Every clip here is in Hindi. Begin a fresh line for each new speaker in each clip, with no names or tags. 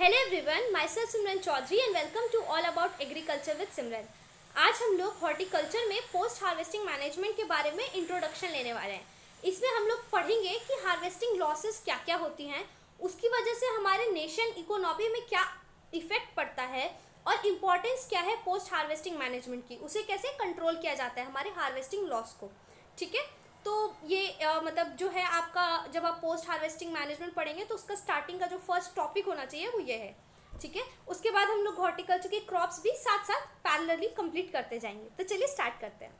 Hello everyone, myself Simran Chaudhary and welcome to all about agriculture with Simran. आज हम लोग हॉर्टिकल्चर में पोस्ट हार्वेस्टिंग मैनेजमेंट के बारे में इंट्रोडक्शन लेने वाले हैं। इसमें हम लोग पढ़ेंगे कि हार्वेस्टिंग लॉसेस क्या क्या होती हैं, उसकी वजह से हमारे नेशन इकोनॉमी में क्या इफेक्ट पड़ता है और इम्पॉर्टेंस क्या है पोस्ट हार्वेस्टिंग मैनेजमेंट की, उसे कैसे कंट्रोल किया जाता है हमारे हार्वेस्टिंग लॉस को। ठीक है, तो ये मतलब जो है आपका, जब आप पोस्ट हार्वेस्टिंग मैनेजमेंट पढ़ेंगे तो उसका स्टार्टिंग का जो फर्स्ट टॉपिक होना चाहिए वो ये है। ठीक है, उसके बाद हम लोग हॉर्टिकल्चर के क्रॉप्स भी साथ साथ पैरेलली कंप्लीट करते जाएंगे। तो चलिए स्टार्ट करते हैं।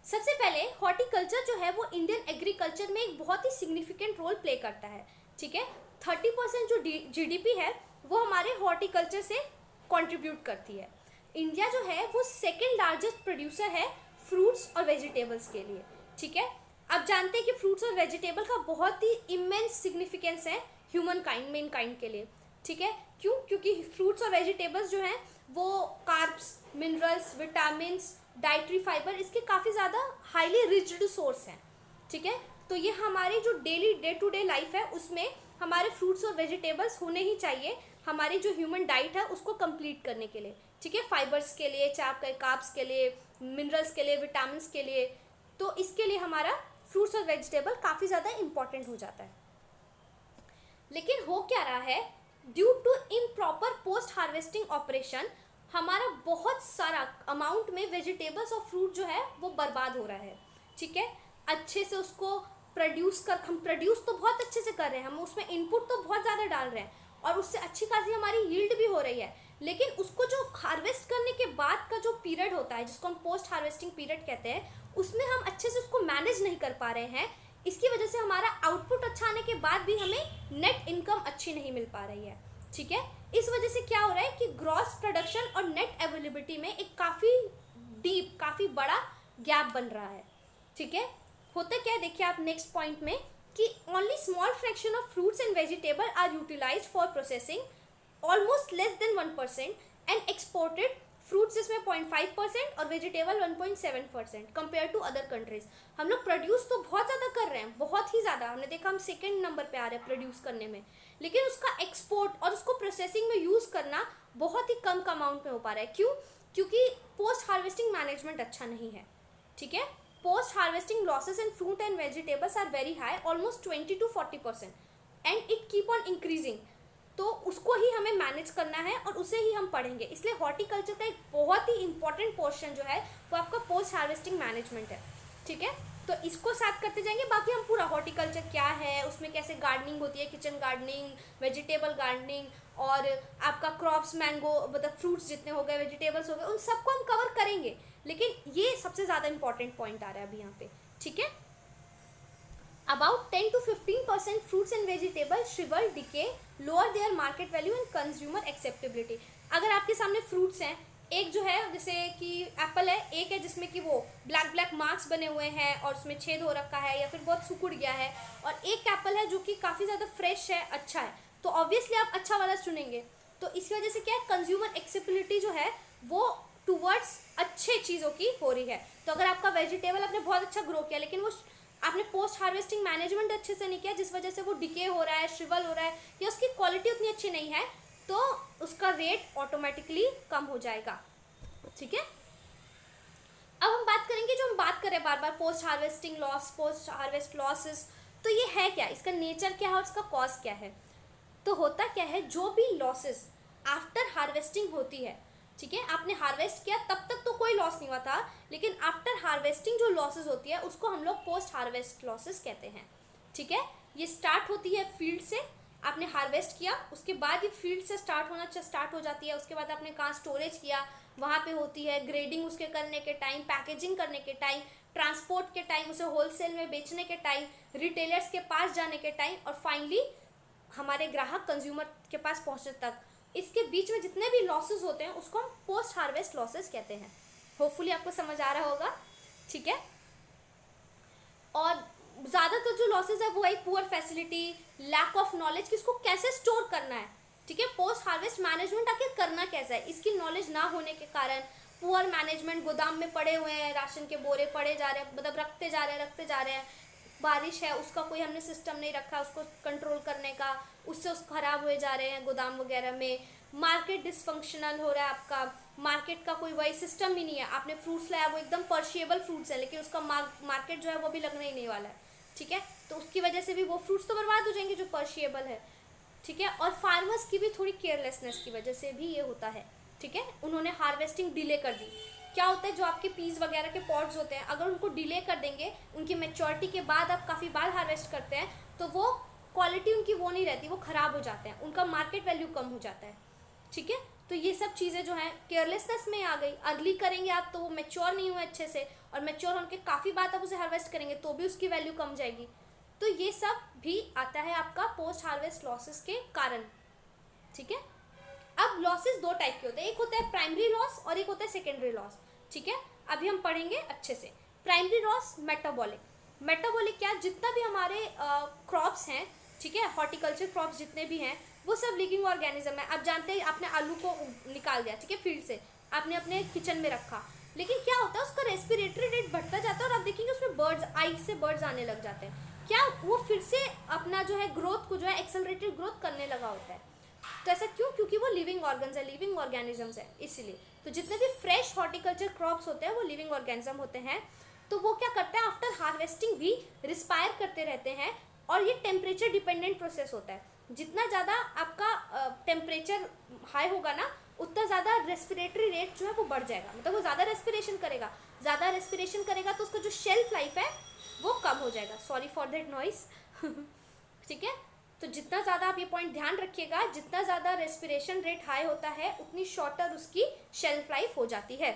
सबसे पहले हॉर्टिकल्चर जो है वो इंडियन एग्रीकल्चर में एक बहुत ही सिग्निफिकेंट रोल प्ले करता है। ठीक है, 30% जो जीडीपी है वो हमारे हॉर्टिकल्चर से कंट्रीब्यूट करती है। इंडिया जो है वो सेकेंड लार्जेस्ट प्रोड्यूसर है फ्रूट्स और वेजिटेबल्स के लिए। ठीक है, आप जानते हैं कि फ्रूट्स और वेजिटेबल का बहुत ही इमेंस सिग्निफिकेंस है ह्यूमन काइंड, मेन काइंड के लिए। ठीक है, क्यों? क्योंकि फ्रूट्स और वेजिटेबल्स जो हैं वो carbs, minerals, vitamins, dietary fibre, इसके काफ़ी ज़्यादा हाईली रिच्ड सोर्स हैं। ठीक है, तो ये हमारी जो daily day to day life है उसमें हमारे फ्रूट्स और वेजिटेबल्स होने ही चाहिए हमारी जो ह्यूमन डाइट है उसको कंप्लीट करने के लिए। ठीक है, फाइबर्स के लिए, चाहे कार्ब्स के लिए, मिनरल्स के लिए, विटामिन के लिए, तो इसके लिए हमारा फ्रूट्स और वेजिटेबल काफ़ी ज़्यादा इंपॉर्टेंट हो जाता है। लेकिन हो क्या रहा है, due to improper post harvesting operation हमारा बहुत सारा अमाउंट में वेजिटेबल्स और फ्रूट जो है वो बर्बाद हो रहा है। ठीक है, अच्छे से उसको हम प्रोड्यूस तो बहुत अच्छे से कर रहे हैं, हम उसमें इनपुट तो बहुत ज़्यादा डाल रहे हैं और उससे अच्छी खासी हमारी यील्ड भी हो रही है, लेकिन उसको जो हार्वेस्ट करने के बाद का जो पीरियड होता है जिसको हम पोस्ट हार्वेस्टिंग पीरियड कहते हैं, उसमें हम अच्छे से उसको मैनेज नहीं कर पा रहे हैं। इसकी वजह से हमारा आउटपुट अच्छा आने के बाद भी हमें नेट इनकम अच्छी नहीं मिल पा रही है। ठीक है, इस वजह से क्या हो रहा है कि ग्रॉस प्रोडक्शन और नेट अवेलेबिलिटी में एक काफ़ी बड़ा गैप बन रहा है। ठीक है, होता क्या है, देखिए आप नेक्स्ट पॉइंट में कि only small fraction of fruits and vegetable are utilized for processing, almost less than 1%, and exported. Fruits इसमें 0.5% और vegetable 1.7% compare to other countries. हम लोग प्रोड्यूस तो बहुत ज़्यादा कर रहे हैं, बहुत ही ज़्यादा, हमने देखा हम सेकेंड नंबर पे आ रहे हैं प्रोड्यूस करने में, लेकिन उसका एक्सपोर्ट और उसको प्रोसेसिंग में यूज़ करना बहुत ही कम अमाउंट में हो पा रहा है। क्यों? क्योंकि पोस्ट हार्वेस्टिंग मैनेजमेंट अच्छा नहीं है। ठीक है, post harvesting losses in fruit and vegetables are very high, almost 20 to 40%, and it keep on increasing. तो उसको ही हमें मैनेज करना है और उसे ही हम पढ़ेंगे। इसलिए हॉर्टिकल्चर का एक बहुत ही इंपॉर्टेंट पोर्शन जो है वो आपका पोस्ट हार्वेस्टिंग मैनेजमेंट है। ठीक है, तो इसको साथ करते जाएंगे। बाकी हम पूरा हॉर्टिकल्चर क्या है, उसमें कैसे गार्डनिंग होती है, किचन गार्डनिंग, वेजिटेबल गार्डनिंग, और आपका क्रॉप्स, मैंगो, मतलब फ्रूट्स जितने हो गए, वेजिटेबल्स हो गए, उन सबको हम कवर करेंगे। लेकिन ये सबसे ज़्यादा इंपॉर्टेंट पॉइंट आ रहा है अभी यहाँ पे। ठीक है, About 10 to 15% fruits and vegetables shrivel, decay, lower their market value and consumer acceptability। अगर आपके सामने फ्रूट्स हैं, एक जो है जैसे कि एप्पल है, एक है जिसमें कि वो ब्लैक मार्क्स बने हुए हैं और उसमें छेद हो रखा है या फिर बहुत सिकुड़ गया है, और एक एप्पल है जो कि काफ़ी ज़्यादा फ्रेश है, अच्छा है, तो ऑब्वियसली आप अच्छा वाला चुनेंगे। तो इस वजह से क्या है, कंज्यूमर एक्सेप्टेबिलिटी जो है वो टूवर्ड्स अच्छे चीज़ों की हो रही है। तो अगर आपका वेजिटेबल आपने बहुत अच्छा ग्रो किया लेकिन वो आपने पोस्ट हार्वेस्टिंग मैनेजमेंट अच्छे से नहीं किया, जिस वजह से वो डिके हो रहा है, श्रिवल हो रहा है, या उसकी क्वालिटी उतनी अच्छी नहीं है, तो उसका रेट ऑटोमेटिकली कम हो जाएगा। ठीक है, अब हम बात करेंगे, जो हम बात करें बार बार post harvesting loss, post harvest losses, तो ये है क्या, इसका नेचर क्या है और इसका कॉज क्या है। तो होता क्या है, जो भी लॉसेस आफ्टर हार्वेस्टिंग होती है, ठीक है, आपने हार्वेस्ट किया तब तक तो कोई लॉस नहीं हुआ था, लेकिन आफ्टर हार्वेस्टिंग जो लॉसेस होती है उसको हम लोग पोस्ट हार्वेस्ट लॉसेस कहते हैं। ठीक है, ये स्टार्ट होती है फील्ड से, आपने हार्वेस्ट किया, उसके बाद ये फील्ड से स्टार्ट हो जाती है, उसके बाद आपने कहाँ स्टोरेज किया, वहाँ पे होती है ग्रेडिंग उसके करने के टाइम, पैकेजिंग करने के टाइम, ट्रांसपोर्ट के टाइम, उसे होलसेल में बेचने के टाइम, रिटेलर्स के पास जाने के टाइम, और फाइनली हमारे ग्राहक कंज्यूमर के पास पहुँचने तक। इसके बीच में जितने भी लॉसेस होते हैं उसको हम पोस्ट हार्वेस्ट लॉसेस कहते हैं। होपफुली आपको समझ आ रहा होगा। ठीक है, और ज़्यादातर जो लॉसेस है वो है poor facility, lack of knowledge कि इसको कैसे स्टोर करना है। ठीक है, पोस्ट हार्वेस्ट मैनेजमेंट आखिर करना कैसा है, इसकी नॉलेज ना होने के कारण पुअर मैनेजमेंट, गोदाम में पड़े हुए हैं, राशन के बोरे पड़े जा रहे हैं, मतलब रखते जा रहे हैं, बारिश है उसका कोई हमने सिस्टम नहीं रखा उसको कंट्रोल करने का, उससे उस खराब हुए जा रहे हैं गोदाम वगैरह में। मार्केट डिसफंक्शनल हो रहा है आपका, मार्केट का कोई वही सिस्टम ही नहीं है। आपने फ्रूट्स लाया वो एकदम पर्शिएबल फ्रूट्स है लेकिन उसका मार्केट जो है वो भी लगना ही नहीं वाला है, ठीक है। तो उसकी वजह से भी वो फ्रूट्स तो बर्बाद हो जाएंगे जो पर्शिएबल है, ठीक है। और फार्मर्स की भी थोड़ी केयरलेसनेस की वजह से भी ये होता है, ठीक है। उन्होंने हार्वेस्टिंग डिले कर दी। क्या होता है जो आपके पीस वगैरह के पॉट्स होते हैं अगर उनको डिले कर देंगे, उनकी मेच्योरिटी के बाद आप काफ़ी बाद हार्वेस्ट करते हैं तो वो क्वालिटी उनकी वो नहीं रहती, वो ख़राब हो जाते हैं, उनका मार्केट वैल्यू कम हो जाता है, ठीक है। तो ये सब चीज़ें जो हैं केयरलेसनेस में आ गई। अर्ली करेंगे आप तो वो मेच्योर नहीं हुए अच्छे से, और मेच्योर होने के काफ़ी बाद आप उसे हार्वेस्ट करेंगे तो भी उसकी वैल्यू कम जाएगी। तो ये सब भी आता है आपका पोस्ट हार्वेस्ट लॉसेस के कारण, ठीक है। अब लॉसेस दो टाइप के होते हैं, एक होता है प्राइमरी लॉस और एक होता है सेकेंडरी लॉस, ठीक है। अभी हम पढ़ेंगे अच्छे से। Primary loss metabolic. मेटाबॉलिक क्या, जितना भी हमारे क्रॉप्स हैं, ठीक है, हॉर्टिकल्चर क्रॉप्स जितने भी हैं वो सब लिविंग ऑर्गेनिज्म है। आप जानते हैं आपने आलू को निकाल दिया, ठीक है, फील्ड से आपने अपने किचन में रखा, लेकिन क्या होता है उसका रेस्पिरेटरी रेट बढ़ता जाता है और आप देखेंगे उसमें बर्ड्स, आई से बर्ड्स आने लग जाते हैं। क्या वो फिर से अपना जो है ग्रोथ को जो है एक्सेलरेटेड ग्रोथ करने लगा होता है। तो ऐसा क्यों, क्योंकि वो लिविंग ऑर्गन्स है, लिविंग ऑर्गेनिजम्स है, इसीलिए। तो जितने भी फ्रेश हॉर्टिकल्चर क्रॉप्स होते हैं वो लिविंग ऑर्गेनिज्म होते हैं। तो वो क्या करते हैं आफ्टर हार्वेस्टिंग भी रिस्पायर करते रहते हैं, और ये टेम्परेचर डिपेंडेंट प्रोसेस होता है। जितना ज़्यादा आपका टेम्परेचर हाई होगा ना उतना ज़्यादा रेस्पिरेटरी रेट जो है वो बढ़ जाएगा, मतलब वो ज़्यादा रेस्पिरेशन करेगा, ज़्यादा रेस्पिरेशन करेगा तो उसका जो शेल्फ लाइफ है वो कम हो जाएगा। सॉरी फॉर दैट नॉइस, ठीक है। तो जितना ज़्यादा आप ये पॉइंट ध्यान रखिएगा, जितना ज़्यादा रेस्पिरेशन रेट हाई होता है उतनी शॉर्टर उसकी शेल्फ लाइफ हो जाती है।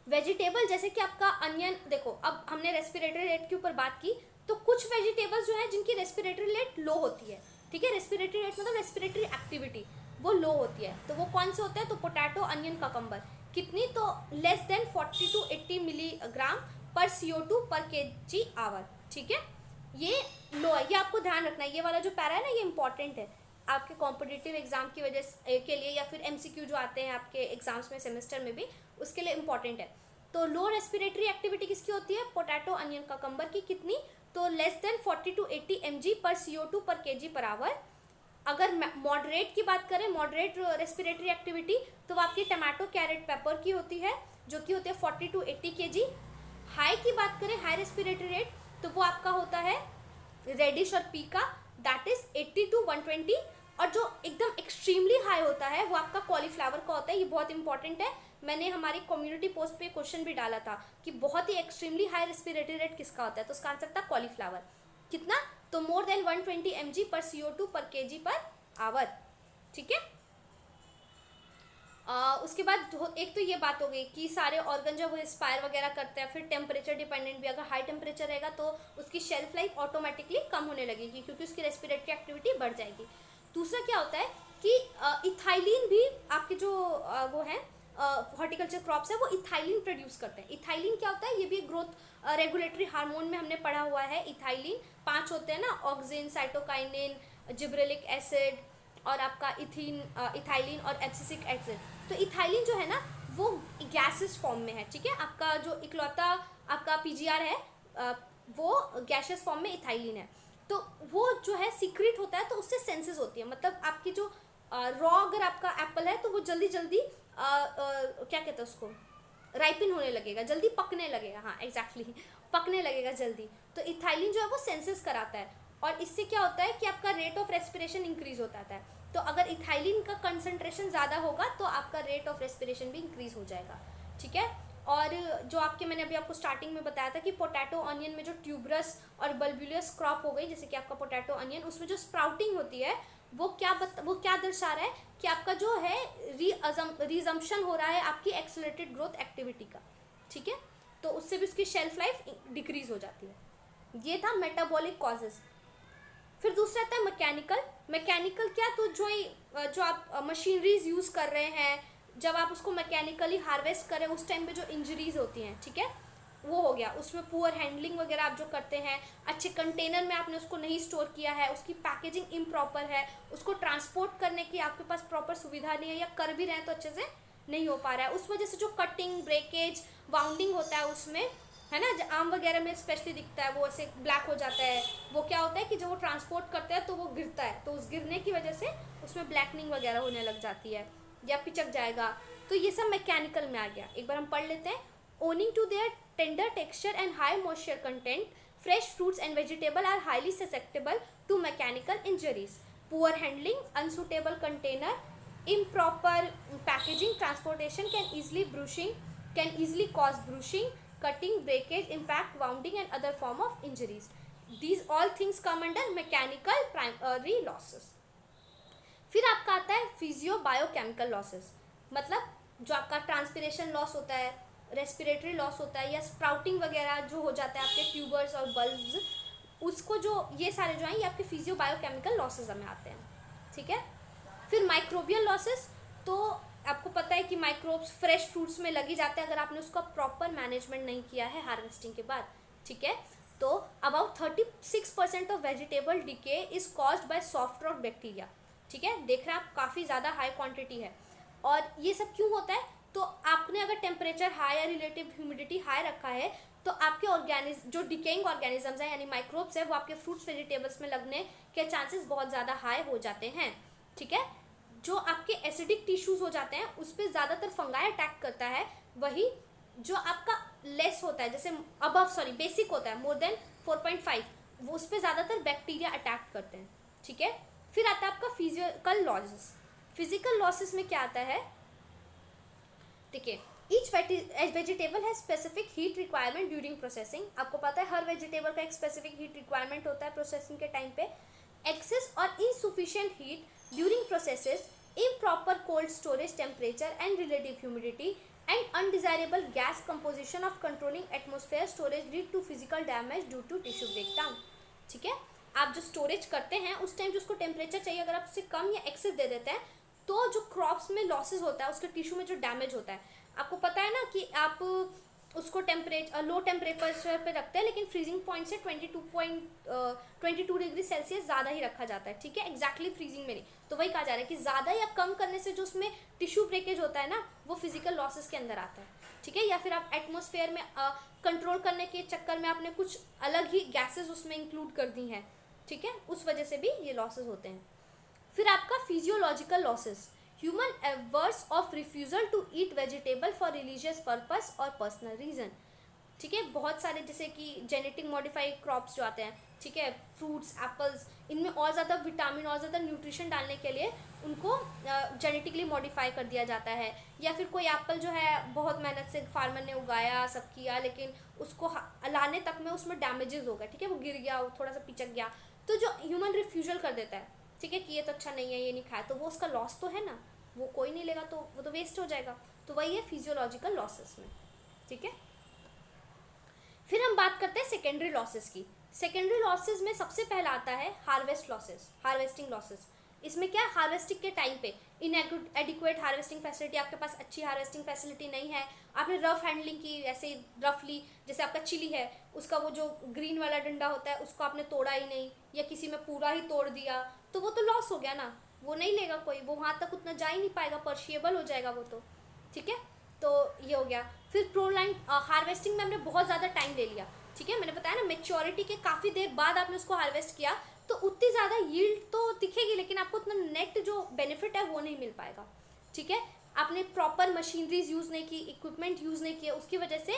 वेजिटेबल जैसे कि आपका अनियन, देखो अब हमने रेस्पिरेटरी रेट के ऊपर बात की, तो कुछ वेजिटेबल्स जो है जिनकी रेस्पिरेटरी रेट लो होती है, ठीक है, रेस्पिरेटरी रेट मतलब रेस्पिरेटरी एक्टिविटी वो लो होती है, तो वो कौन से होते हैं, तो पोटैटो, अनियन, ककम्बर। कितनी, तो लेस देन 40 to 80 मिलीग्राम पर CO2 पर kg आवर, ठीक है। ये लो है, ये आपको ध्यान रखना है। ये वाला जो पैरा है ना ये इंपॉर्टेंट है आपके कॉम्पिटिटिव एग्जाम की वजह के लिए, या फिर MCQ जो आते हैं आपके एग्जाम्स में सेमेस्टर में भी, उसके लिए इंपॉर्टेंट है। तो लो रेस्पिरेटरी एक्टिविटी किसकी होती है, पोटैटो, अनियन, ककम्बर की। कितनी, तो लेस देन 40 to 80 mg पर CO2 पर kg पर आवर। अगर मॉडरेट की बात करें, मॉडरेट रेस्पिरेटरी एक्टिविटी, तो वो आपकी टमाटो, कैरेट, पेपर की होती है जो कि होती है 40 to 80 kg। हाई की बात करें, हाई रेस्पिरेटरी रेट, तो वो आपका होता है रेडिश और पी का, दैट इज 80 to 120। और जो एकदम एक्सट्रीमली हाई होता है वो आपका कॉलीफ्लावर का होता है। ये बहुत इंपॉर्टेंट है, मैंने हमारी कम्युनिटी पोस्ट पे क्वेश्चन भी डाला था कि बहुत ही एक्सट्रीमली हाई रेस्पिरेटरी रेट किसका होता है, तो उसका आंसर था कॉलीफ्लावर। कितना, तो मोर देन 120 mg पर CO2 पर kg पर आवर, ठीक है। उसके बाद एक तो ये बात हो गई कि सारे ऑर्गन जो वो एक्सपायर वगैरह करते हैं, फिर टेम्परेचर डिपेंडेंट भी, अगर हाई टेम्परेचर रहेगा तो उसकी शेल्फ लाइफ ऑटोमेटिकली कम होने लगेगी क्योंकि उसकी रेस्पिरेटरी एक्टिविटी बढ़ जाएगी। दूसरा क्या होता है कि इथाइलिन भी आपके जो वो है हॉर्टिकल्चर क्रॉप्स है वो इथाइलिन प्रोड्यूस करते हैं। इथाइलिन क्या होता है, ये भी ग्रोथ रेगुलेटरी हार्मोन में हमने पढ़ा हुआ है। इथाइलिन 5 होते हैं ना, ऑक्सिन, साइटोकाइनिन, जिब्रेलिक एसिड और आपका इथाइलिन और एब्सिसिक एसिड। तो इथाइलिन जो है ना वो गैसेस फॉर्म में है, ठीक है। आपका जो इकलौता आपका PGR है वो गैसेस फॉर्म में इथाइलिन है। तो वो जो है सीक्रेट होता है, तो उससे सेंसेस होती है, मतलब आपकी जो रॉ अगर आपका एप्पल है तो वो जल्दी जल्दी क्या कहते हैं उसको, राइपिन होने लगेगा, जल्दी पकने लगेगा, हाँ एग्जैक्टली पकने लगेगा जल्दी। तो इथाइलिन जो है वो सेंसेस कराता है, और इससे क्या होता है कि आपका रेट ऑफ रेस्पिरेशन इंक्रीज होता है। तो अगर इथाइलिन का कंसंट्रेशन ज़्यादा होगा तो आपका रेट ऑफ रेस्पिरेशन भी इंक्रीज हो जाएगा, ठीक है। और जो आपके मैंने अभी आपको स्टार्टिंग में बताया था कि पोटैटो, अनियन में जो ट्यूबरस और बल्बुलस क्रॉप हो गई, जैसे कि आपका पोटैटो, अनियन, उसमें जो स्प्राउटिंग होती है वो क्या दर्शा रहा है कि आपका जो है रिजम्पशन हो रहा है आपकी एक्सेलरेटेड ग्रोथ एक्टिविटी का, ठीक है। तो उससे भी उसकी शेल्फ लाइफ डिक्रीज हो जाती है। ये था मेटाबॉलिक कॉजेज। फिर दूसरा आता है मैकेनिकल क्या, तो जो आप मशीनरीज यूज़ कर रहे हैं, जब आप उसको मैकेनिकली हार्वेस्ट करें उस टाइम पे जो इंजरीज होती हैं, ठीक है, वो हो गया। उसमें पुअर हैंडलिंग वगैरह आप जो करते हैं, अच्छे कंटेनर में आपने उसको नहीं स्टोर किया है, उसकी पैकेजिंग इम्प्रॉपर है, उसको ट्रांसपोर्ट करने की आपके पास प्रॉपर सुविधा नहीं है, या कर भी रहे हैं तो अच्छे से नहीं हो पा रहा है, उस वजह से जो कटिंग, ब्रेकेज, वाउंडिंग होता है उसमें है ना, आम वगैरह में स्पेशली दिखता है, वो ऐसे ब्लैक हो जाता है। वो क्या होता है कि जब वो ट्रांसपोर्ट करते हैं तो वो गिरता है, तो उस गिरने की वजह से उसमें ब्लैकनिंग वगैरह होने लग जाती है या पिचक जाएगा। तो ये सब मैकेनिकल में आ गया। एक बार हम पढ़ लेते हैं। Owing to their tender texture and high moisture content, fresh fruits and vegetables are highly susceptible to mechanical injuries. Poor handling, unsuitable container, improper packaging, transportation can easily cause bruising, cutting, breakage, impact, wounding and other form of injuries. These all things come under mechanical primary losses. फिर आपका आता है फिजियो बायोकेमिकल लॉसेस, मतलब जो आपका ट्रांसपिरेशन लॉस होता है, रेस्पिरेटरी लॉस होता है, या स्प्राउटिंग वगैरह जो हो जाता है आपके ट्यूबर्स और बल्ब्स, उसको जो ये सारे जो हैं ये आपके फिजियो बायोकेमिकल लॉसेस में आते हैं। ठीक है। फिर माइक्रोबियल लॉसेस, तो आपको पता है कि माइक्रोब्स फ्रेश फ्रूट्स में लगी जाते हैं अगर आपने उसका प्रॉपर मैनेजमेंट नहीं किया है हार्वेस्टिंग के बाद। ठीक है। तो about 36% of vegetable decay is caused by soft rot bacteria. ठीक है, देख रहे हैं आप काफ़ी ज़्यादा हाई क्वांटिटी है। और ये सब क्यों होता है, तो आपने अगर टेम्परेचर हाई या रिलेटिव ह्यूमिडिटी हाई रखा है तो आपके ऑर्गेनिज्म जो डिकेइंग ऑर्गेनिजम्स हैं यानी माइक्रोब्स है वो आपके फ्रूट्स वेजिटेबल्स में लगने के चांसेस बहुत ज़्यादा हाई हो जाते हैं। ठीक है। जो आपके एसिडिक टिश्यूज़ हो जाते हैं उस पर ज़्यादातर फंगाई अटैक करता है, वही जो आपका लेस होता है जैसे बेसिक होता है मोर देन 4.5 वो उस पर ज़्यादातर बैक्टीरिया अटैक करते हैं। ठीक है। फिर आता है आपका फिजिकल लॉसेस। फिजिकल लॉसेस में क्या आता है, देखिए, ईच वेजिटेबल है specific heat requirement during processing. आपको पता है हर वेजिटेबल का एक स्पेसिफिक हीट रिक्वायरमेंट होता है प्रोसेसिंग के टाइम पे। एक्सेस और insufficient heat during processes, improper cold storage temperature and relative humidity, and undesirable gas composition of controlling atmosphere storage lead to physical damage due to tissue breakdown। ठीक है। आप जो स्टोरेज करते हैं उस टाइम जो उसको टेम्परेचर चाहिए अगर आप उससे कम या एक्सेस दे देते हैं तो जो क्रॉप्स में लॉसेज होता है, उसके टिश्यू में जो डैमेज होता है। आपको पता है ना कि आप उसको लो टेम्परेचर पे रखते हैं लेकिन फ्रीजिंग पॉइंट से 22 डिग्री सेल्सियस ज़्यादा ही रखा जाता है। ठीक है, एग्जैक्टली फ्रीजिंग में नहीं। तो वही कहा जा रहा है कि ज़्यादा या कम करने से जो उसमें टिश्यू ब्रेकेज होता है ना वो फिजिकल लॉसेस के अंदर आता है। ठीक है। या फिर आप एटमॉस्फेयर में कंट्रोल करने के चक्कर में आपने कुछ अलग ही गैसेज उसमें इंक्लूड कर दी हैं। ठीक है, उस वजह से भी ये लॉसेज होते हैं। फिर आपका physiological losses, human avers of refusal to eat vegetable for religious purpose और पर्सनल रीजन। ठीक है, बहुत सारे जैसे कि जेनेटिक मॉडिफाइड क्रॉप्स जो आते हैं, ठीक है, फ्रूट्स, एप्पल्स, इनमें और ज़्यादा विटामिन और ज़्यादा न्यूट्रिशन डालने के लिए उनको जेनेटिकली मॉडिफाई कर दिया जाता है। या फिर कोई एप्पल जो है बहुत मेहनत से फार्मर ने उगाया, सब किया, लेकिन उसको लाने तक में उसमें डैमेजेस हो गए। ठीक है, वो गिर गया, वो थोड़ा सा पिचक गया, तो जो ह्यूमन रिफ्यूजल कर देता है, ठीक है, कि ये तो अच्छा नहीं है, ये नहीं खाया, तो वो उसका लॉस तो है ना, वो कोई नहीं लेगा तो वो तो वेस्ट हो जाएगा। तो वही है फिजियोलॉजिकल लॉसेस में। ठीक है। फिर हम बात करते हैं सेकेंडरी लॉसेस की। सेकेंडरी लॉसेस में सबसे पहला आता है हार्वेस्टिंग लॉसेस। इसमें क्या है, हार्वेस्टिंग के टाइम पे इनएडिक्वेट हार्वेस्टिंग फैसिलिटी, आपके पास अच्छी हार्वेस्टिंग फैसिलिटी नहीं है, आपने रफ हैंडलिंग की, ऐसे रफली, जैसे आपका चिली है उसका वो जो ग्रीन वाला डंडा होता है उसको आपने तोड़ा ही नहीं, या किसी में पूरा ही तोड़ दिया, तो वो तो लॉस हो गया ना, वो नहीं लेगा कोई, वो वहाँ तक उतना जा ही नहीं पाएगा, पर्शिएबल हो जाएगा वो तो। ठीक है, तो ये हो गया। फिर प्रोलाइन हार्वेस्टिंग में हमने बहुत ज़्यादा टाइम ले लिया। ठीक है, मैंने बताया ना मेच्योरिटी के काफ़ी देर बाद आपने उसको हार्वेस्ट किया तो उतनी ज़्यादा यील्ड तो दिखेगी लेकिन आपको उतना नेट जो बेनिफिट है वो नहीं मिल पाएगा। ठीक है, आपने प्रॉपर मशीनरीज यूज़ नहीं की, इक्विपमेंट यूज़ नहीं किया, उसकी वजह से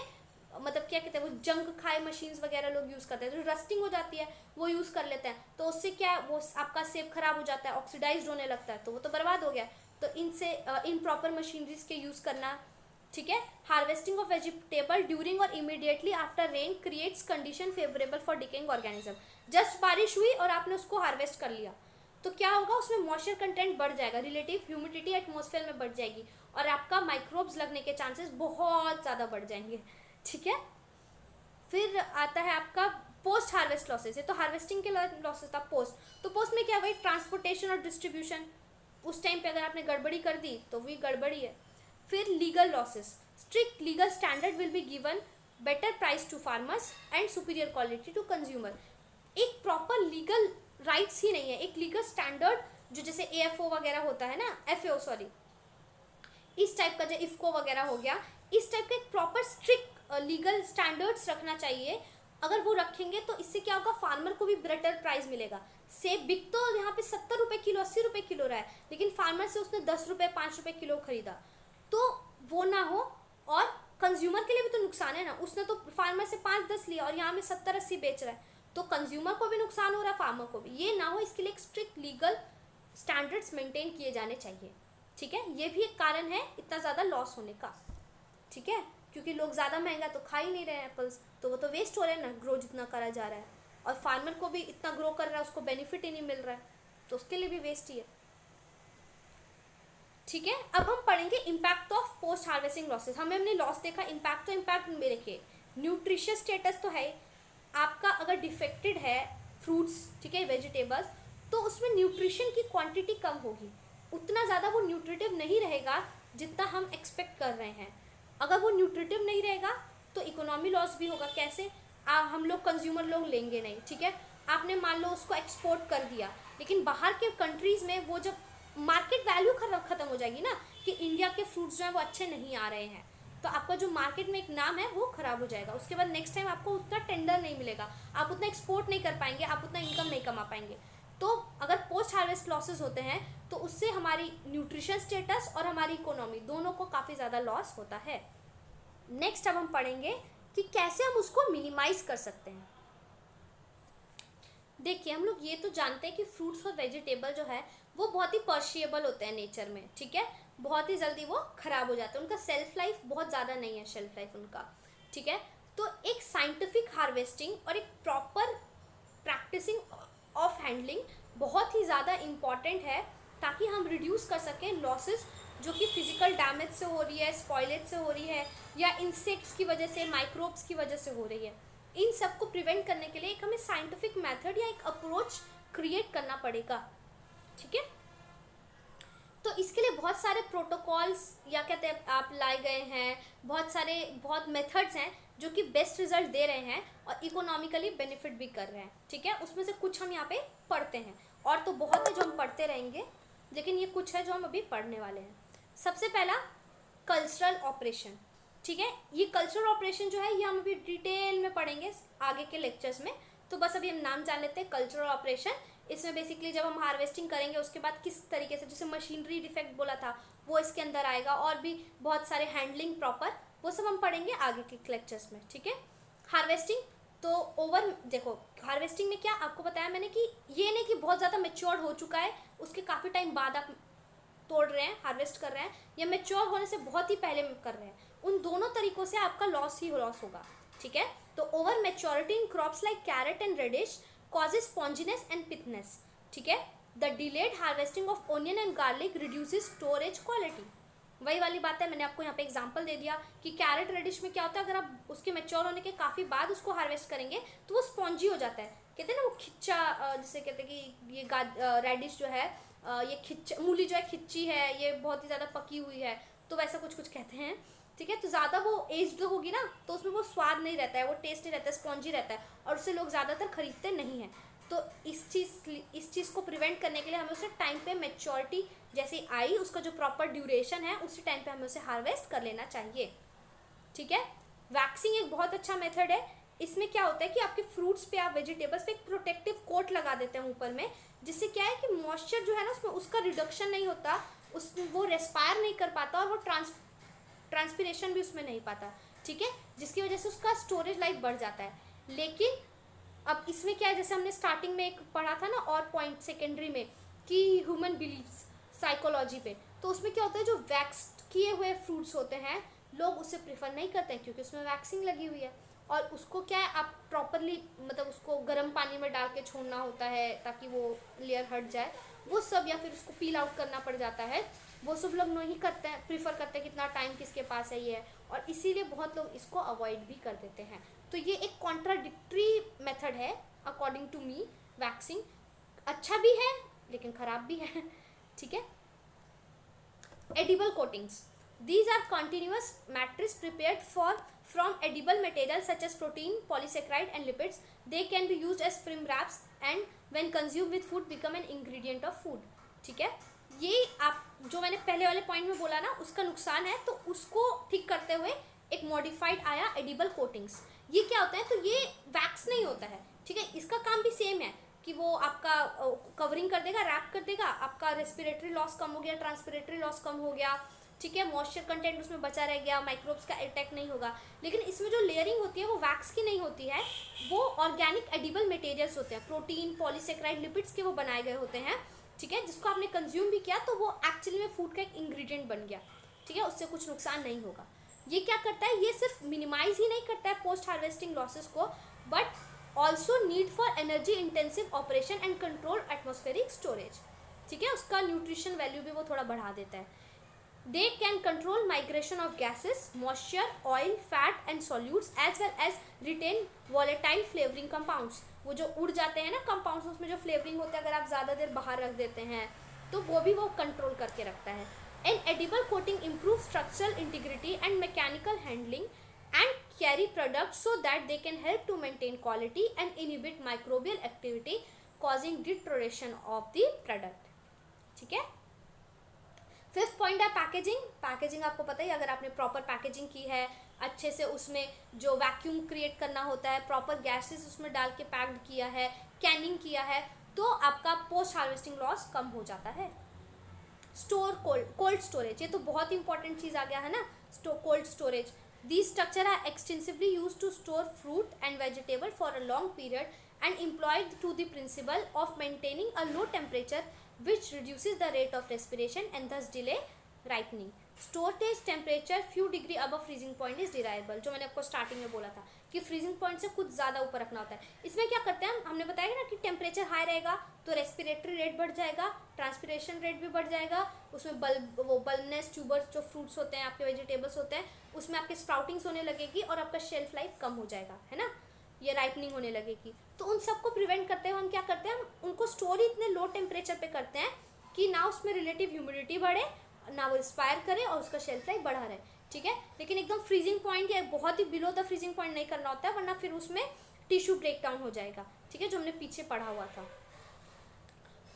मतलब क्या कहते हैं वो जंग खाए मशीन्स वगैरह लोग यूज़ करते हैं, जो रस्टिंग हो जाती है वो यूज़ कर लेते हैं, तो उससे क्या वो आपका सेब खराब हो जाता है, ऑक्सीडाइज होने लगता है, तो वो तो बर्बाद हो गया। तो इनसे इम्प्रॉपर मशीनरीज के यूज़ करना। ठीक है, हार्वेस्टिंग ऑफ वेजिटेबल ड्यूरिंग और immediately after rain creates condition favourable for decaying organism. Just बारिश हुई और आपने उसको हार्वेस्ट कर लिया तो क्या होगा, उसमें मॉइस्चर कंटेंट बढ़ जाएगा, रिलेटिव ह्यूमिडिटी एटमॉस्फेयर में बढ़ जाएगी और आपका माइक्रोब्स लगने के चांसेस बहुत ज़्यादा बढ़ जाएंगे। ठीक है। फिर आता है आपका पोस्ट हार्वेस्ट लॉसेस। ये तो हार्वेस्टिंग के लॉसेस था। पोस्ट, तो पोस्ट में क्या है, वही ट्रांसपोर्टेशन और डिस्ट्रीब्यूशन, उस टाइम पे अगर आपने गड़बड़ी कर दी तो वही गड़बड़ी है। फिर legal losses, strict legal standard will be given better price to farmers and superior quality to consumer. एक प्रॉपर लीगल राइट्स ही नहीं है, एक लीगल स्टैंडर्ड जो जैसे AFO वगैरह होता है ना, FAO सॉरी, इस टाइप का जो IFCO वगैरह हो गया, इस टाइप का एक प्रॉपर स्ट्रिक्ट लीगल स्टैंडर्ड्स रखना चाहिए। अगर वो रखेंगे तो इससे क्या होगा, फार्मर को भी बेटर प्राइस मिलेगा। सेब बिक तो यहाँ पे 70 रुपये किलो, 80 रुपये किलो रहा है, लेकिन फार्मर से उसने 10 रुपये 5 रुपये किलो खरीदा, तो वो ना हो। और कंज्यूमर के लिए भी तो नुकसान है ना, उसने तो फार्मर से 5-10 लिया और यहाँ में 70-80 बेच रहा है, तो कंज्यूमर को भी नुकसान हो रहा है, फार्मर को भी। ये ना हो, इसके लिए एक स्ट्रिक्ट लीगल स्टैंडर्ड्स मेंटेन किए जाने चाहिए। ठीक है, ये भी एक कारण है इतना ज़्यादा लॉस होने का। ठीक है, क्योंकि लोग ज़्यादा महंगा तो खा ही नहीं रहे हैं एप्पल्स, तो वो तो वेस्ट हो रहे हैं ना, ग्रो जितना करा जा रहा है, और फार्मर को भी इतना ग्रो कर रहा है, उसको बेनिफिट ही नहीं मिल रहा है, तो उसके लिए भी वेस्ट ही है। ठीक है, अब हम पढ़ेंगे impact of post harvesting losses. हमने लॉस देखा, इम्पैक्ट तो इम्पैक्ट में देखिए, न्यूट्रिशियस स्टेटस तो है आपका, अगर डिफेक्टेड है फ्रूट्स, ठीक है, वेजिटेबल्स, तो उसमें न्यूट्रिशन की क्वांटिटी कम होगी, उतना ज़्यादा वो न्यूट्रिटिव नहीं रहेगा जितना हम एक्सपेक्ट कर रहे हैं। अगर वो न्यूट्रिटिव नहीं रहेगा तो इकोनॉमी लॉस भी होगा। कैसे? हम लोग कंज्यूमर लोग लेंगे नहीं, ठीक है, आपने मान लो उसको एक्सपोर्ट कर दिया, लेकिन बाहर के कंट्रीज़ में वो जब मार्केट वैल्यू ख़त्म हो जाएगी ना, कि इंडिया के फ्रूट्स जो हैं वो अच्छे नहीं आ रहे हैं, तो आपका जो मार्केट में एक नाम है वो ख़राब हो जाएगा। उसके बाद नेक्स्ट टाइम आपको उतना टेंडर नहीं मिलेगा, आप उतना एक्सपोर्ट नहीं कर पाएंगे, आप उतना इनकम नहीं कमा पाएंगे। तो अगर पोस्ट हार्वेस्ट लॉसेस होते हैं तो उससे हमारी न्यूट्रिशन स्टेटस और हमारी इकोनॉमी दोनों को काफ़ी ज़्यादा लॉस होता है। नेक्स्ट अब हम पढ़ेंगे कि कैसे हम उसको मिनिमाइज कर सकते हैं। देखिए, हम लोग ये तो जानते हैं कि फ्रूट्स और वेजिटेबल जो है वो बहुत ही पर्शिएबल होते हैं नेचर में, ठीक है, बहुत ही जल्दी वो ख़राब हो जाते हैं, उनका सेल्फ लाइफ बहुत ज़्यादा नहीं है, शेल्फ लाइफ उनका, ठीक है। तो एक साइंटिफिक हार्वेस्टिंग और एक प्रॉपर प्रैक्टिसिंग ऑफ हैंडलिंग बहुत ही ज़्यादा इम्पॉर्टेंट है, ताकि हम रिड्यूस कर सकें लॉसेस जो कि फिजिकल डैमेज से हो रही है, स्पॉइलेज से हो रही है, या इंसेक्ट्स की वजह से, माइक्रोब्स की वजह से हो रही है। इन सब को प्रिवेंट करने के लिए एक हमें साइंटिफिक मेथड या एक अप्रोच क्रिएट करना पड़ेगा, ठीक है। तो इसके लिए बहुत सारे प्रोटोकॉल्स या कहते हैं आप लाए गए हैं, बहुत मेथड्स हैं जो कि बेस्ट रिजल्ट दे रहे हैं और इकोनॉमिकली बेनिफिट भी कर रहे हैं, ठीक है। उसमें से कुछ हम यहाँ पे पढ़ते हैं, और तो बहुत है जो हम पढ़ते रहेंगे, लेकिन ये कुछ है जो हम अभी पढ़ने वाले हैं। सबसे पहला कल्चरल ऑपरेशन, ठीक है। ये कल्चरल ऑपरेशन जो है ये हम अभी डिटेल में पढ़ेंगे आगे के लेक्चर्स में, तो बस अभी हम नाम जान लेते हैं कल्चरल ऑपरेशन। इसमें बेसिकली जब हम हार्वेस्टिंग करेंगे उसके बाद किस तरीके से, जैसे मशीनरी डिफेक्ट बोला था वो इसके अंदर आएगा, और भी बहुत सारे हैंडलिंग प्रॉपर, वो सब हम पढ़ेंगे आगे के लेक्चर्स में, ठीक है। हार्वेस्टिंग तो देखो, हार्वेस्टिंग में क्या आपको बताया मैंने कि ये नहीं कि बहुत ज़्यादा मेच्योर हो चुका है उसके काफ़ी टाइम बाद आप तोड़ रहे हैं, हार्वेस्ट कर रहे हैं, या मेच्योर होने से बहुत ही पहले कर रहे हैं, उन दोनों तरीकों से आपका लॉस ही लॉस होगा, ठीक है। तो over maturity in crops like carrot and radish causes sponginess and pithness, ठीक है। The delayed harvesting of onion and garlic reduces storage quality। वही वाली बात है, मैंने आपको यहाँ पे एग्जांपल दे दिया कि कैरेट रेडिश में क्या होता है, अगर आप उसके मैच्योर होने के काफ़ी बाद उसको हार्वेस्ट करेंगे तो वो स्पॉन्जी हो जाता है, कहते हैं ना वो खिच्चा, जिसे कहते हैं कि ये रेडिश जो है, ये खिच्चा, मूली जो है खिच्ची है, ये बहुत ही ज़्यादा पकी हुई है, तो वैसा कुछ कहते हैं, ठीक है। तो ज़्यादा वो एज्ड होगी ना तो उसमें वो स्वाद नहीं रहता है, वो टेस्ट नहीं रहता है, स्पॉन्जी रहता है, और उससे लोग ज़्यादातर खरीदते नहीं हैं। तो इस चीज़ को प्रिवेंट करने के लिए हमें उसे टाइम पे मैच्योरिटी जैसे आई, उसका जो प्रॉपर ड्यूरेशन है उसी टाइम पे हमें उसे हार्वेस्ट कर लेना चाहिए, ठीक है। वैक्सिंग एक बहुत अच्छा मेथड है। इसमें क्या होता है कि आपके फ्रूट्स पे, आप वेजिटेबल्स पे एक प्रोटेक्टिव कोट लगा देते हैं ऊपर में, जिससे क्या है कि मॉइस्चर जो है ना उसमें उसका रिडक्शन नहीं होता, वो रेस्पायर नहीं कर पाता, और वो ट्रांसपिरेशन भी उसमें नहीं पाता, ठीक है, जिसकी वजह से उसका स्टोरेज लाइफ बढ़ जाता है। लेकिन अब इसमें क्या है, जैसे हमने स्टार्टिंग में एक पढ़ा था ना, और पॉइंट सेकेंडरी में, कि ह्यूमन बिलीव्स साइकोलॉजी पे, तो उसमें क्या होता है, जो वैक्स्ड किए हुए फ्रूट्स होते हैं लोग उसे प्रेफर नहीं करते हैं क्योंकि उसमें वैक्सिंग लगी हुई है, और उसको क्या है आप प्रॉपरली मतलब उसको गर्म पानी में डाल के छोड़ना होता है ताकि वो लेयर हट जाए, वो सब, या फिर उसको पील आउट करना पड़ जाता है, वो सब लोग नहीं करते हैं, प्रीफर करते हैं कितना टाइम किसके पास है ये, और इसीलिए बहुत लोग इसको अवॉइड भी कर देते हैं। तो ये एक कॉन्ट्राडिक्टरी मेथड है अकॉर्डिंग टू मी। वैक्सिंग अच्छा भी है लेकिन ख़राब भी है, ठीक है। Edible coatings, these are continuous matrix prepared from edible materials such as protein, polysaccharide and lipids. They can be used as film wraps and when consumed with food become an ingredient of food, ठीक है। ये आप जो मैंने पहले वाले पॉइंट में बोला ना उसका नुकसान है, तो उसको ठीक करते हुए एक मॉडिफाइड आया एडिबल कोटिंग्स। ये क्या होता है, तो ये वैक्स नहीं होता है, ठीक है। इसका काम भी सेम है कि वो आपका कवरिंग कर देगा, रैप कर देगा, आपका रेस्पिरेटरी लॉस कम हो गया, ट्रांसपिरेटरी लॉस कम हो गया, ठीक है, मॉइस्चर कंटेंट उसमें बचा रह गया, माइक्रोब्स का अटैक नहीं होगा। लेकिन इसमें जो लेयरिंग होती है वो वैक्स की नहीं होती है, वो ऑर्गेनिक एडिबल मटेरियल्स होते हैं, प्रोटीन, पॉलीसेक्राइड, लिपिड्स के वो बनाए गए होते हैं, ठीक है। जिसको आपने कंज्यूम भी किया तो वो एक्चुअली में फूड का एक इंग्रेडिएंट बन गया, ठीक है, उससे कुछ नुकसान नहीं होगा। ये क्या करता है, ये सिर्फ मिनिमाइज ही नहीं करता है पोस्ट हार्वेस्टिंग लॉसेस को, but also need for energy intensive operation and control atmospheric storage, ठीक है। उसका न्यूट्रिशन वैल्यू भी वो थोड़ा बढ़ा देता है। They can control migration of gases, moisture, oil, fat and solutes as well as retain volatile flavoring compounds। वो जो उड़ जाते हैं ना compounds, उसमें जो flavoring होता है, अगर आप ज़्यादा देर बाहर रख देते हैं तो वो भी वो कंट्रोल करके रखता है। An edible coating improves structural integrity and mechanical handling and carry products so that they can help to maintain quality and inhibit microbial activity causing deterioration of the product, ठीक है। फिफ्थ पॉइंट है पैकेजिंग। पैकेजिंग आपको पता ही, अगर आपने प्रॉपर पैकेजिंग की है, अच्छे से उसमें जो वैक्यूम क्रिएट करना होता है, प्रॉपर गैसेस उसमें डाल के पैक्ड किया है, कैनिंग किया है, तो आपका पोस्ट हार्वेस्टिंग लॉस कम हो जाता है। स्टोर कोल्ड स्टोरेज, ये तो बहुत इंपॉर्टेंट चीज़ आ गया है ना, cold storage. These structure are extensively used to store fruit and vegetable for a long period and employed to the principle of maintaining a low temperature which reduces the rate of respiration and thus delay ripening. Storage temperature few degree above freezing point is desirable, जो मैंने आपको स्टार्टिंग में बोला था कि फ्रीजिंग पॉइंट से कुछ ज़्यादा ऊपर रखना होता है। इसमें क्या करते हैं हमने बताया ना कि टेम्परेचर हाई रहेगा तो रेस्पिरेटरी रेट बढ़ जाएगा, ट्रांसपिरेशन रेट भी बढ़ जाएगा, उसमें बल्बनेस, ट्यूबर्स जो फ्रूट्स होते हैं, आपके वेजिटेबल्स होते हैं, उसमें आपके स्प्राउटिंग्स होने लगेगी और आपका शेल्फ लाइफ कम हो जाएगा, है ना, ये राइपनिंग होने लगेगी। तो उन सबको प्रिवेंट करते हुए हम क्या करते हैं, हम उनको स्टोर ही इतने लो टेम्परेचर पे करते हैं कि ना उसमें रिलेटिव ह्यूमिडिटी बढ़े, ना वो एक्सपायर करे और उसका शेल्फ लाइफ बढ़ा रहे, ठीक है। लेकिन एकदम फ्रीजिंग पॉइंट या बहुत ही बिलो द फ्रीजिंग पॉइंट नहीं करना होता है, वरना फिर उसमें टिश्यू ब्रेक डाउन हो जाएगा, ठीक है, जो हमने पीछे पढ़ा हुआ था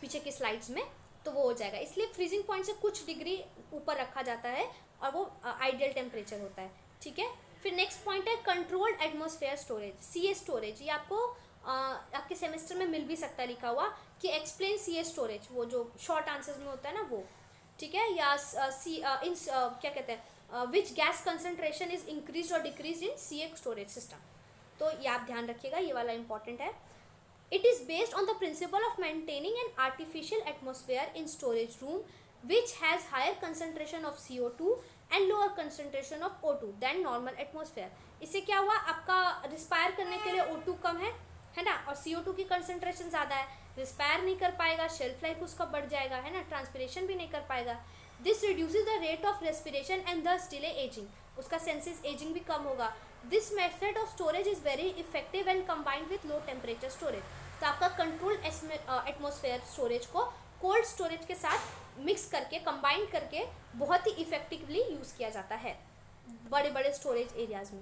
पीछे की स्लाइड्स में, तो वो हो जाएगा। इसलिए फ्रीजिंग पॉइंट से कुछ डिग्री ऊपर रखा जाता है और वो आइडियल टेम्परेचर होता है, ठीक है। फिर नेक्स्ट पॉइंट है controlled atmosphere storage, CA storage. ये आपको आपके सेमेस्टर में मिल भी सकता है लिखा हुआ कि एक्सप्लेन CA स्टोरेज, वो जो शॉर्ट आंसर्स में होता है ना वो, ठीक है। या क्या कहते हैं, which gas concentration is increase और decrease in CA storage system, तो ये आप ध्यान रखिएगा, ये वाला इंपॉर्टेंट है। It is based on the principle of maintaining an artificial atmosphere in storage room which has higher concentration of CO2 and lower concentration of O2 than normal atmosphere। इससे क्या हुआ, आपका रिस्पायर करने के लिए O2 कम है ना, और CO2 की कंसंट्रेशन ज़्यादा है, रिस्पायर नहीं कर पाएगा, शेल्फ लाइफ उसका बढ़ जाएगा, है ना, ट्रांसपिरेशन भी नहीं कर पाएगा। This reduces the rate of respiration and thus delay ageing, उसका सेंसिस एजिंग भी कम होगा। This method of storage is very effective and combined with low temperature storage. तो आपका कंट्रोल एटमॉस्फेयर स्टोरेज को कोल्ड स्टोरेज के साथ मिक्स करके, कंबाइन करके बहुत ही इफेक्टिवली यूज़ किया जाता है बड़े बड़े स्टोरेज एरियाज में।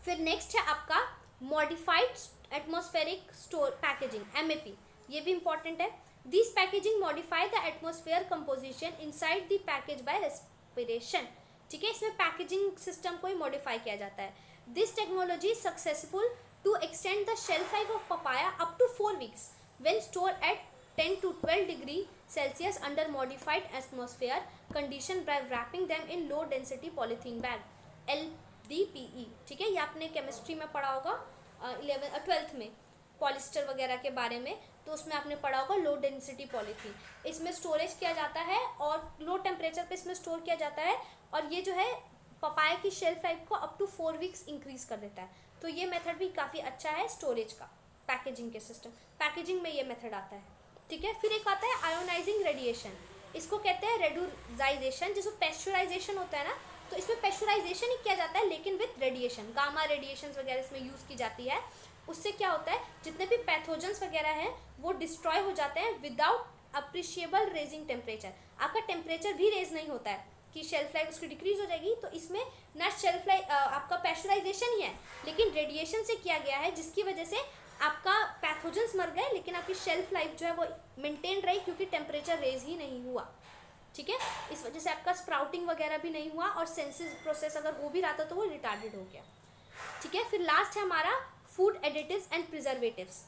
फिर नेक्स्ट है आपका modified atmospheric store packaging, MAP, ये भी इंपॉर्टेंट है। This packaging modify the atmosphere composition inside the package by respiration, ठीक है। इसमें पैकेजिंग सिस्टम को ही मॉडिफाई किया जाता है। This technology is successful to extend the shelf life of papaya up to 4 weeks when stored at 10 to 12 degree Celsius under modified atmosphere condition by wrapping them in low density polythene bag, LDPE, ठीक है। ये आपने केमिस्ट्री में पढ़ा होगा 12th में, पॉलिस्टर वगैरह के बारे में, तो उसमें आपने पढ़ा होगा लो डेंसिटी पॉलीथीन। इसमें स्टोरेज किया जाता है और लो टेम्परेचर पे इसमें स्टोर किया जाता है, और ये जो है पपाया की शेल्फ लाइफ को अप टू 4 वीक्स इंक्रीज कर देता है। तो ये मेथड भी काफ़ी अच्छा है स्टोरेज का, पैकेजिंग के सिस्टम, पैकेजिंग में ये मेथड आता है, ठीक है। फिर एक आता है आयोनाइजिंग रेडिएशन, इसको कहते हैं रेडुराइजेशन। जिसको पेस्चराइजेशन होता है ना, तो इसमें पेस्चराइजेशन ही किया जाता है लेकिन विथ रेडिएशन, गामा रेडिएशन वगैरह इसमें यूज़ की जाती है। उससे क्या होता है, जितने भी पैथोजेंस वगैरह हैं वो डिस्ट्रॉय हो जाते हैं विदाउट अप्रिशिएबल रेजिंग टेम्परेचर। आपका टेम्परेचर भी रेज नहीं होता है कि शेल्फ लाइफ उसकी डिक्रीज हो जाएगी, तो इसमें ना शेल्फ लाइफ आपका पेस्चराइजेशन ही है लेकिन रेडिएशन से किया गया है, जिसकी वजह से आपका पैथोजेंस मर गए लेकिन आपकी शेल्फ लाइफ जो है वो मेंटेन रही क्योंकि टेम्परेचर रेज ही नहीं हुआ, ठीक है। इस वजह से आपका स्प्राउटिंग वगैरह भी नहीं हुआ और सेंसिस प्रोसेस अगर हो भी रहा था तो वो रिटार्डेड हो गया। ठीक है। फिर लास्ट है हमारा food additives and preservatives.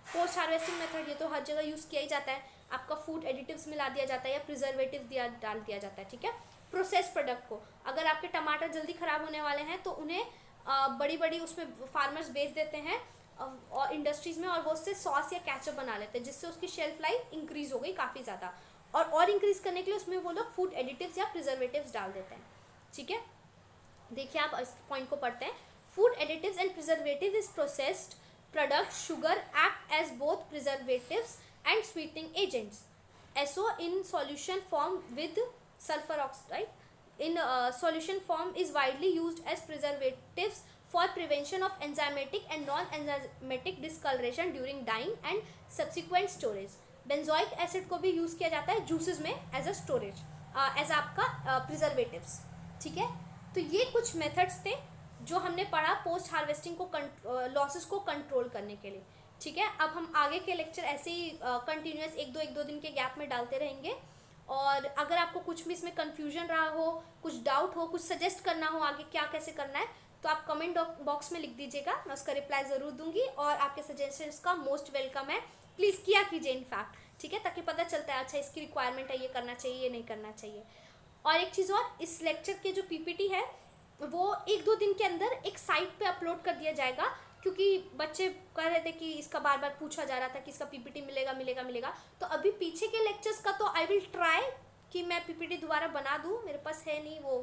Post harvesting method ये तो हर जगह यूज़ किया ही जाता है, आपका फूड एडिटिव्स मिला दिया जाता है या प्रिजर्वेटिव डाल दिया जाता है। ठीक है। प्रोसेस प्रोडक्ट को, अगर आपके टमाटर जल्दी ख़राब होने वाले हैं तो उन्हें बड़ी बड़ी उसमें फार्मर्स बेच देते हैं और इंडस्ट्रीज़ में, और वो उससे सॉस या केचप बना लेते हैं जिससे उसकी शेल्फ लाइफ इंक्रीज़ हो गई काफ़ी ज़्यादा, और इंक्रीज़ करने के लिए उसमें वो लोग फूड एडिटिव्स या प्रिजर्वेटिव्स डाल देते हैं। ठीक है। देखिए आप इस पॉइंट को पढ़ते हैं। Food additives and preservative is processed product sugar act as both preservatives and sweetening agents. SO in solution form with sulfur oxide in solution form is widely used as preservatives for prevention of enzymatic and non-enzymatic discoloration during dyeing and subsequent storage. Benzoic acid को भी यूज़ किया जाता है जूसेस में एज अ स्टोरेज, एज आपका प्रिजर्वेटिव्स। ठीक है। तो ये कुछ मेथड्स थे जो हमने पढ़ा पोस्ट हार्वेस्टिंग को लॉसेस को कंट्रोल करने के लिए। ठीक है। अब हम आगे के लेक्चर ऐसे ही कंटिन्यूस एक दो दिन के गैप में डालते रहेंगे, और अगर आपको कुछ भी इसमें कन्फ्यूजन रहा हो, कुछ डाउट हो, कुछ सजेस्ट करना हो आगे क्या कैसे करना है, तो आप कमेंट बॉक्स में लिख दीजिएगा, मैं उसका रिप्लाई ज़रूर दूंगी, और आपके सजेशंस का मोस्ट वेलकम है। प्लीज़ किया कीजिए इनफैक्ट। ठीक है। ताकि पता चलता है अच्छा इसकी रिक्वायरमेंट है, ये करना चाहिए, ये नहीं करना चाहिए। और एक चीज़ और, इस लेक्चर के जो पीपीटी है वो 1-2 दिन के अंदर एक साइट पे अपलोड कर दिया जाएगा, क्योंकि बच्चे कह रहे थे कि इसका बार बार पूछा जा रहा था कि इसका पीपीटी मिलेगा। तो अभी पीछे के लेक्चर्स का तो आई विल ट्राई कि मैं पीपीटी दोबारा बना दूँ, मेरे पास है नहीं, वो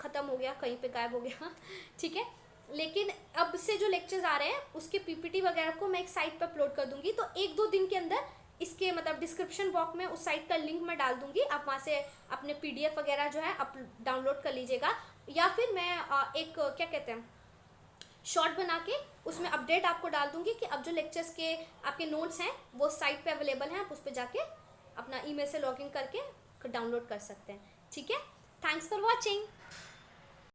ख़त्म हो गया, कहीं पे गायब हो गया। ठीक है। लेकिन अब से जो लेक्चर्स आ रहे हैं उसके पीपीटी वगैरह को मैं एक साइट पर अपलोड कर दूँगी, तो 1-2 दिन के अंदर इसके मतलब डिस्क्रिप्शन बॉक्स में उस साइट का लिंक मैं डाल दूँगी, आप वहाँ से अपने PDF वगैरह जो है डाउनलोड कर लीजिएगा, या फिर मैं एक क्या कहते हैं शॉर्ट बना के उसमें अपडेट आपको डाल दूँगी कि अब जो लेक्चर्स के आपके नोट्स हैं वो साइट पे अवेलेबल हैं, आप उस पर जाके अपना ईमेल से लॉगिन करके डाउनलोड कर सकते हैं। ठीक है। Thanks for watching.